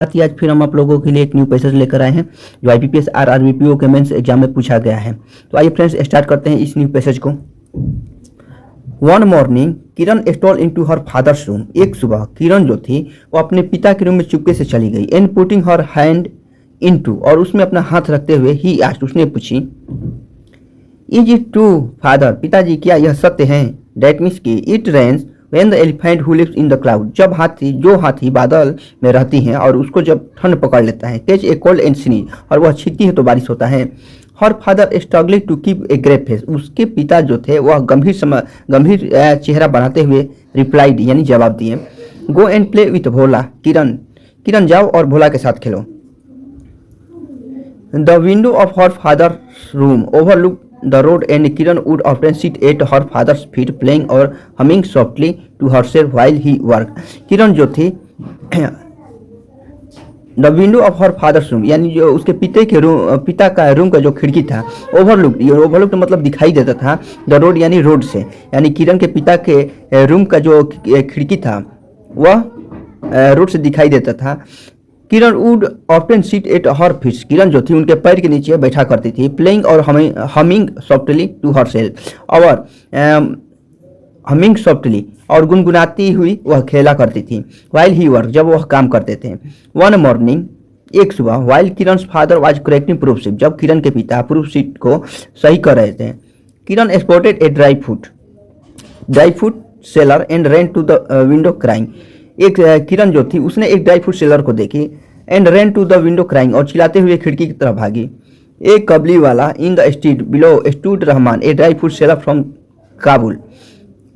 साथ ही आज फिर हम आप लोगों के लिए एक न्यू पैसेज लेकर आए हैं जो आईपीपीएस आरआरबीपीओ के मेंस एग्जाम में पूछा गया है। तो आइए फ्रेंड्स स्टार्ट करते हैं इस न्यू पैसेज को। One morning Kiran stole into her father's room. एक सुबह किरण जो थी वो अपने पिता के रूम में चुपके से चली गई। And putting her hand into, और उसमें अपना हाथ रखते हुए ही आस्क्ड, उसने पूछी, इज इट ट्रू फादर, पिताजी क्या यह सत्य है? डैट मीन्स की it rains when the elephant who lives in the cloud, जब हाथी बादल में रहती हैं और उसको जब ठंड पकड़ लेता है। Catch a cold and sneeze, और वह छींकती है तो बारिश होता है। Her father struggling to keep a grave face, उसके पिता जो थे वह गंभीर चेहरा बनाते हुए रिप्लाइड, यानी जवाब दिए, गो एंड प्ले विथ भोला, किरण जाओ और भोला के साथ खेलो। The window of her father room overlook the road and Kiran would often sit at her father's feet playing or humming softly to herself while he worked. किरण जो थी the window of her father's room, यानी जो उसके पिता का room का जो खिड़की था, ओवरलुक मतलब दिखाई देता था, द रोड यानी रोड से, यानी किरण के पिता के रूम का जो खिड़की था वह रोड से दिखाई देता था। Kiran would often sit at her feet, Kiran जो थी उनके पैर के नीचे बैठा करती थी। प्लेइंग और humming softly to herself, और हमिंग सॉफ्टली और गुनगुनाती हुई वह खेला करती थी। वाइल ही वर्क, जब वह काम करते थे। वन मॉर्निंग, एक सुबह, while Kiran's father was correcting proof sheet, जब किरण के पिता प्रूफ शीट को सही कर रहे थे। Kiran spotted a dry fruit seller and ran to the window crying, एक किरण जो थी उसने एक ड्राई फ्रूट सेलर को देखी। And ran to the window crying, और चिल्लाते हुए खिड़की की तरफ भागी। एक कबली वाला in the street below stood Rahman a dry fruit seller from Kabul,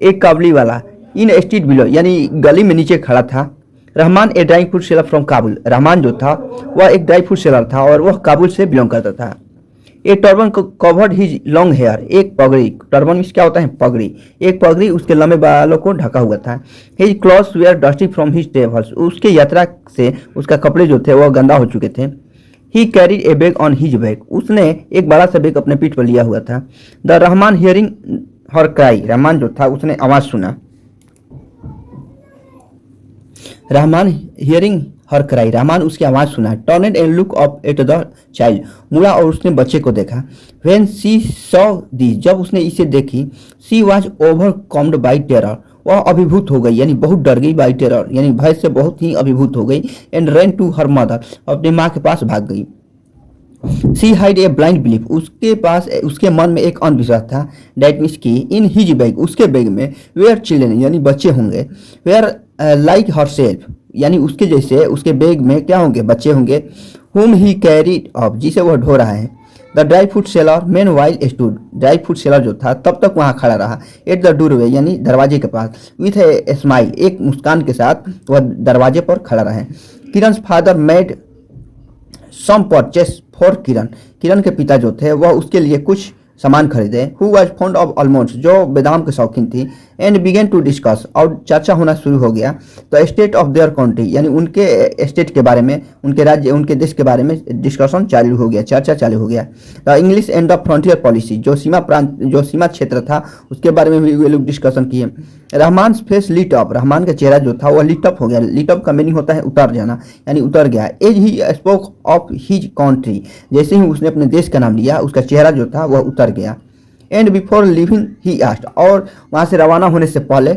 एक कबली वाला इन स्ट्रीट बिलो यानी गली में नीचे खड़ा था। Rahman a dry fruit seller from Kabul, Rahman जो था वह एक ड्राई फ्रूट सेलर था और वह काबुल से बिलोंग करता था। A turban covered his long hair, एक पगड़ी, टर्बन में क्या होता है? पगड़ी, एक पगड़ी उसके लंबे बालों को ढका हुआ था। His clothes were dusty from his travels, उसके यात्रा से उसका कपड़े जो थे वह गंदा हो चुके थे। He carried a bag on his back, उसने एक बड़ा सा बैग अपने पीठ पर लिया हुआ था। The Rahman hearing her cry, Rahman जो था उसने आवाज सुना। Rahman hearing her cry, Rahman उसकी आवाज सुना। Turned and look up at the child, मुड़ा और उसने बच्चे को देखा। व्हेन शी सॉ दिस, जब उसने इसे देखी, she was overcomed by terror, वह अभिभूत हो गई, यानी बहुत डर गई। बाय टेरर यानी भय से बहुत ही अभिभूत हो गई। And run to her mother, अपने माँ के पास भाग गई। She hide a blind belief, उसके मन में एक अंधविश्वास था। डैट मीन्स की इन हिज बैग, उसके बैग में वेयर चिल्ड्रन यानी बच्चे होंगे। वेयर लाइक हर सेल्फ, यानी उसके जैसे उसके बैग में क्या होंगे? बच्चे होंगे। हुम ही कैरीड अप, जिसे वह ढो रहा है। The dry fruit seller main while stood, dry fruit seller जो था तब तक वहाँ खड़ा रहा। एट द डोरवे, यानी दरवाजे के पास। विथ ए स्माइल, एक मुस्कान के साथ वह दरवाजे पर खड़ा रहा। Kiran's father made some purchase for Kiran के पिता जो थे वह उसके लिए कुछ सामान खरीदे। Who was fond of almonds, जो बादाम के शौकीन थी। एंड बिगेन टू डिस्कस, और चर्चा होना शुरू हो गया। तो स्टेट ऑफ देयर कंट्री, यानी उनके स्टेट के बारे में, उनके राज्य, उनके देश के बारे में डिस्कशन चालू हो गया, चर्चा चालू हो गया। The English and the frontier policy, जो सीमा क्षेत्र था उसके बारे में भी वे लोग डिस्कशन किए। Rahman face lit up, Rahman का चेहरा जो था वह लिट अप हो गया। लिट अप का मीनिंग होता है उतर जाना, यानी उतर गया। As he spoke of his country, जैसे ही उसने अपने देश का नाम लिया उसका चेहरा जो था वह उतर गया। And before living he asked, और वहाँ से रवाना होने से पहले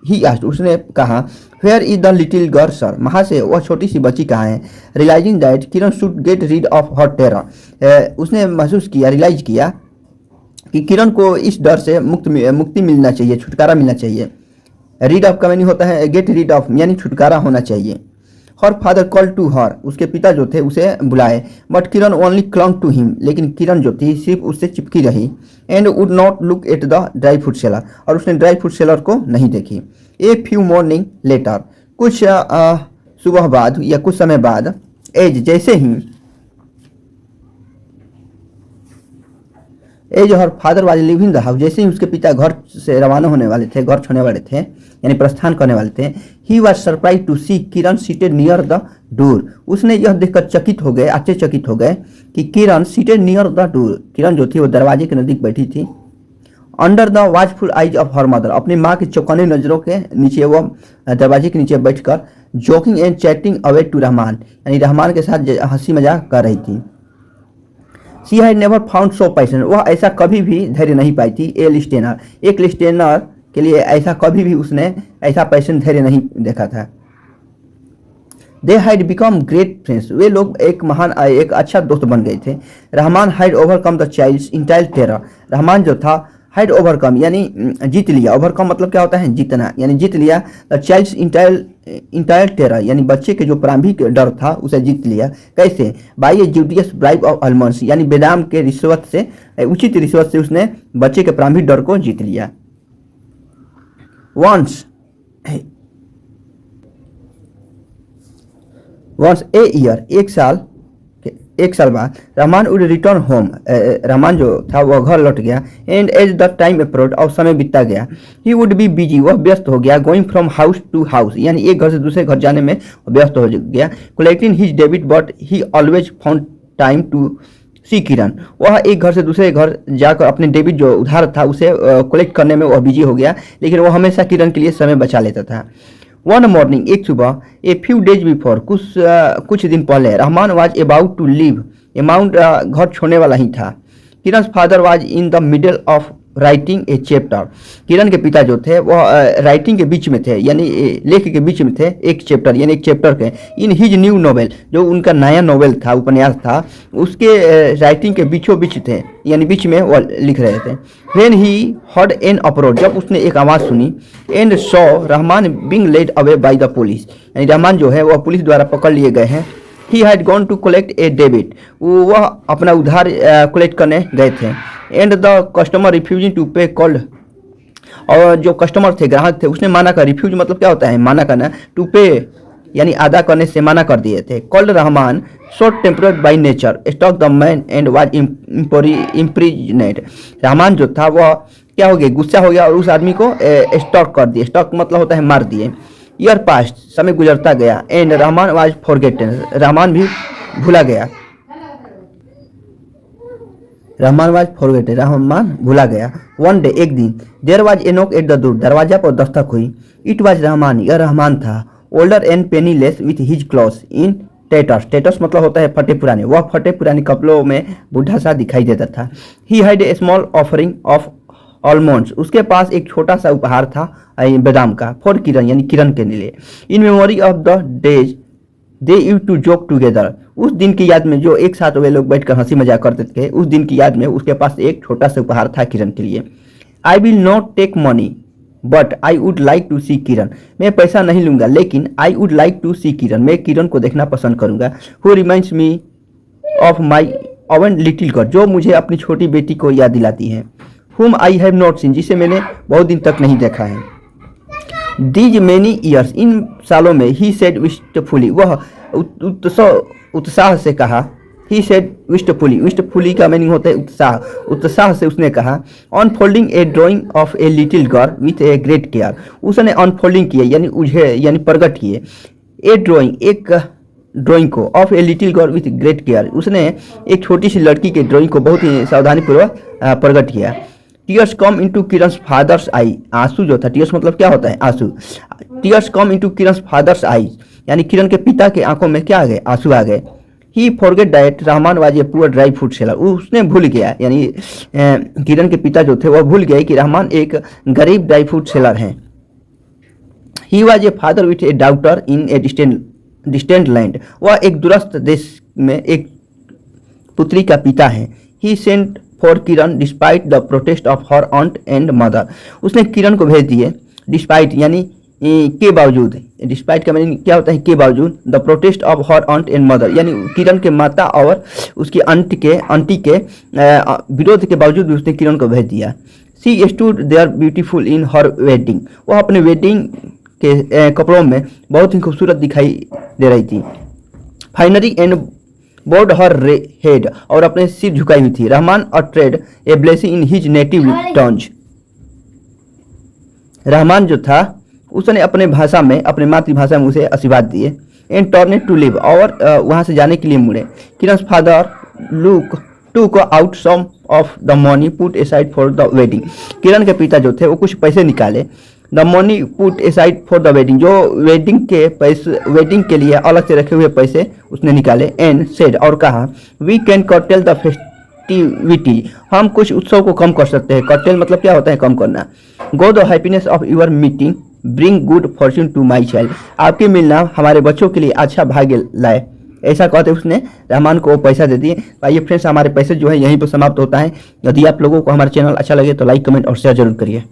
ही आस्क्ड, उसने कहा, where is the little girl sir, वहाँ से वह छोटी सी बच्ची कहाँ है? Realising that Kiran should get rid of her terror, उसने महसूस किया, रियलाइज किया कि किरण को इस डर से मुक्ति मिलना चाहिए, छुटकारा मिलना चाहिए। रीड ऑफ का मीनिंग होता है गेट रीड ऑफ, यानी छुटकारा होना चाहिए। Her father call to her, उसके पिता जो थे उसे बुलाए। But Kiran only clung to him, लेकिन किरण जो थी सिर्फ उससे चिपकी रही। And would not look at the dry fruit seller, और उसने ड्राई फ्रूट सेलर को नहीं देखी। ए फ्यू मॉर्निंग लेटर, कुछ सुबह बाद या कुछ समय बाद, as her father was leaving the house, जैसे ही उसके पिता घर से रवाना होने वाले थे, घर छोड़ने वाले थे, यानी प्रस्थान करने वाले थे। He was surprise to see Kiran seated near the door, उसने यह देखकर आश्चर्यचकित हो गए कि Kiran seated near the door, Kiran जो थी वो दरवाजे के नजदीक बैठी थी। Under the watchful eyes of her mother, अपनी माँ की चौकन्नी नज़रों के नीचे वह दरवाजे के नीचे बैठकर joking and chatting away to Rahman, यानी रहमान के साथ हंसी मजाक कर रही थी। She had never found so passion, वह ऐसा कभी भी धैर्य नहीं पाई थी। ए लिस्टेनर, एक लिस्टेनर के लिए ऐसा कभी भी उसने ऐसा पैशन धैर्य नहीं देखा था। They had become great friends, वे लोग एक अच्छा दोस्त बन गए थे। Rahman had overcome the child's initial terror, Rahman जो था हैड ओवरकम यानी जीत लिया, ओवरकम मतलब क्या होता है जीतना, यानी जीत लिया। द चाइल्ड्स इंटाइल टेरर यानी बच्चे के जो प्रारंभिक डर था उसे जीत लिया। कैसे? By a judicious bribe of almonds, यानी बेदाम के रिश्वत से, उचित रिश्वत से उसने बच्चे के प्रारंभिक डर को जीत लिया। वंस ए ईयर, एक साल बाद Rahman would return home, Rahman जो था वह घर लौट गया। And as the time approach, और समय बीतता गया। ही वुड बी बिजी, वह व्यस्त हो गया। Going from house to house, यानी एक घर से दूसरे घर जाने में व्यस्त हो गया। Collecting his debit but he always found time to see Kiran, वह एक घर से दूसरे घर जाकर अपने डेबिट जो उधार था उसे कलेक्ट करने में वह बिजी हो गया, लेकिन वह हमेशा किरण के लिए समय बचा लेता था। वन मॉर्निंग, एक सुबह, ए फ्यू डेज बिफोर, कुछ दिन पहले, Rahman was about to leave amount, घर छोड़ने वाला ही था। Kiran father was in the middle of writing a chapter, Kiran के पिता जो थे वह राइटिंग के बीच में थे, यानी लेख के बीच में थे, एक चैप्टर यानी एक चैप्टर के। इन हिज न्यू नॉवेल, जो उनका नया नॉवेल था, उपन्यास था, उसके राइटिंग के बीचों बीच थे, यानी बीच में वह लिख रहे थे। When he heard an approach, जब उसने एक आवाज़ सुनी। And saw Rahman being led away by the police, यानी रहमान जो है वह पुलिस द्वारा पकड़ लिए गए हैं। He had gone to collect a debit, वह अपना उधार कलेक्ट करने गए थे। And the customer refusing to pay called, और जो कस्टमर थे, ग्राहक थे, उसने माना कर, रिफ्यूज मतलब क्या होता है माना करना, टू पे यानी अदा करने से माना कर दिए थे। Called Rahman short tempered by nature struck the man and was imprisoned, Rahman जो था वह क्या हो गया, गुस्सा हो गया और उस आदमी को स्टॉक कर दिए। स्टॉक मतलब होता है मार दिए। ईयर पास्ट, समय गुजरता गया। And Rahman was forgotten, Rahman भी भूला गया। रहमान भूला गया। वन डे, एक दिन, there was a knock at the door, दरवाजा पर दस्तक हुई। इट वाज रहमान, यह रहमान था। Older and penniless with his cloth in tatters, tatters मतलब होता है फटे पुराने, वह फटे पुराने कपड़ों में बूढ़ा सा दिखाई देता था। He had a small offering of almonds, उसके पास एक छोटा सा उपहार था बादाम का, फॉर किरण यानी किरण के लिए। In memory of the days they use to joke together, उस दिन की याद में जो एक साथ वे लोग बैठकर हंसी मजाक करते थे, उस दिन की याद में उसके पास एक छोटा सा उपहार था किरण के लिए। I will not take money but I would like to see Kiran, मैं पैसा नहीं लूंगा लेकिन I would like to see Kiran, मैं किरण को देखना पसंद करूंगा। Who reminds me of my own little girl, जो मुझे अपनी छोटी बेटी को याद दिलाती है। हुम आई हैव नॉट सीन, जिसे मैंने बहुत दिन तक नहीं देखा है। दीज मेनी ईयर्स, इन सालों में। ही सेड विस्टफुली, वह उत्साह से कहा। ही सेड विस्टफुली, विस्टफुली का मीनिंग होता है उत्साह, उत्साह से उसने कहा। Unfolding A drying of a little girl with a great care, उसने अनफोल्डिंग किए यानी उझे यानी प्रकट किए। ए ड्राइंग, एक ड्राइंग को, of a little girl with great care, उसने एक छोटी सी लड़की के ड्राइंग को बहुत ही सावधानीपूर्वक प्रकट किया। टीयर्स कम इनटू किरण's फादर्स आई, आंसू जो था, टीयर्स मतलब क्या होता है आंसू। टीयर्स कम इनटू किरण's फादर्स आई, यानी किरण के पिता के आंखों में क्या आ गए, आंसू आ गए। He forget that Rahman was a poor dry fruit seller, उसने भूल गया, यानी किरण के पिता जो थे वह भूल गए कि रहमान एक गरीब ड्राई फ्रूट सेलर हैं। He was a father with A daughter in a distant land, वह एक दूरस्थ देश में एक पुत्री का पिता है। He sent for Kiran despite the protest of her aunt and mother, उसने किरण को भेज दिए डिस्पाइट यानी के बावजूद, डिस्पाइट का मीनिंग क्या होता है के बावजूद, the protest of her aunt and mother, यानी किरण के माता और उसकी आंटी के विरोध के बावजूद भी उसने किरण को भेज दिया। She stood there beautiful in her wedding, वह अपने वेडिंग के कपड़ों में बहुत ही खूबसूरत दिखाई दे रही थी। Finery and bowed her head, और अपने सिर झुकाई हुई थी। Rahman uttered a blessing in his native tongue, Rahman जो था उसने अपने भाषा में, अपने मातृभाषा में उसे आशीर्वाद दिए। एंड टर्नेड टू लिव, और वहाँ से जाने के लिए मुड़े। Kiran's father look took out some of the money put aside for the wedding. Kiran के पिता जो थे वो कुछ पैसे निकाले, the money put aside for the wedding, जो वेडिंग के पैसे, वेडिंग के लिए अलग से रखे हुए पैसे उसने निकाले। एंड सेड, और कहा, we can curtail the festivity, हम कुछ उत्सव को कम कर सकते हैं। कर्टेल मतलब क्या होता है, कम करना। Go the happiness of your meeting bring good fortune to my child, आपकी मिलना हमारे बच्चों के लिए अच्छा भाग्य लाए। ऐसा कहते उसने रहमान को पैसा दे दिए। आइए फ्रेंड्स, हमारे पैसे जो है यहीं पर समाप्त होता है। यदि आप लोगों को हमारा चैनल अच्छा लगे तो लाइक कमेंट और शेयर जरूर करिए।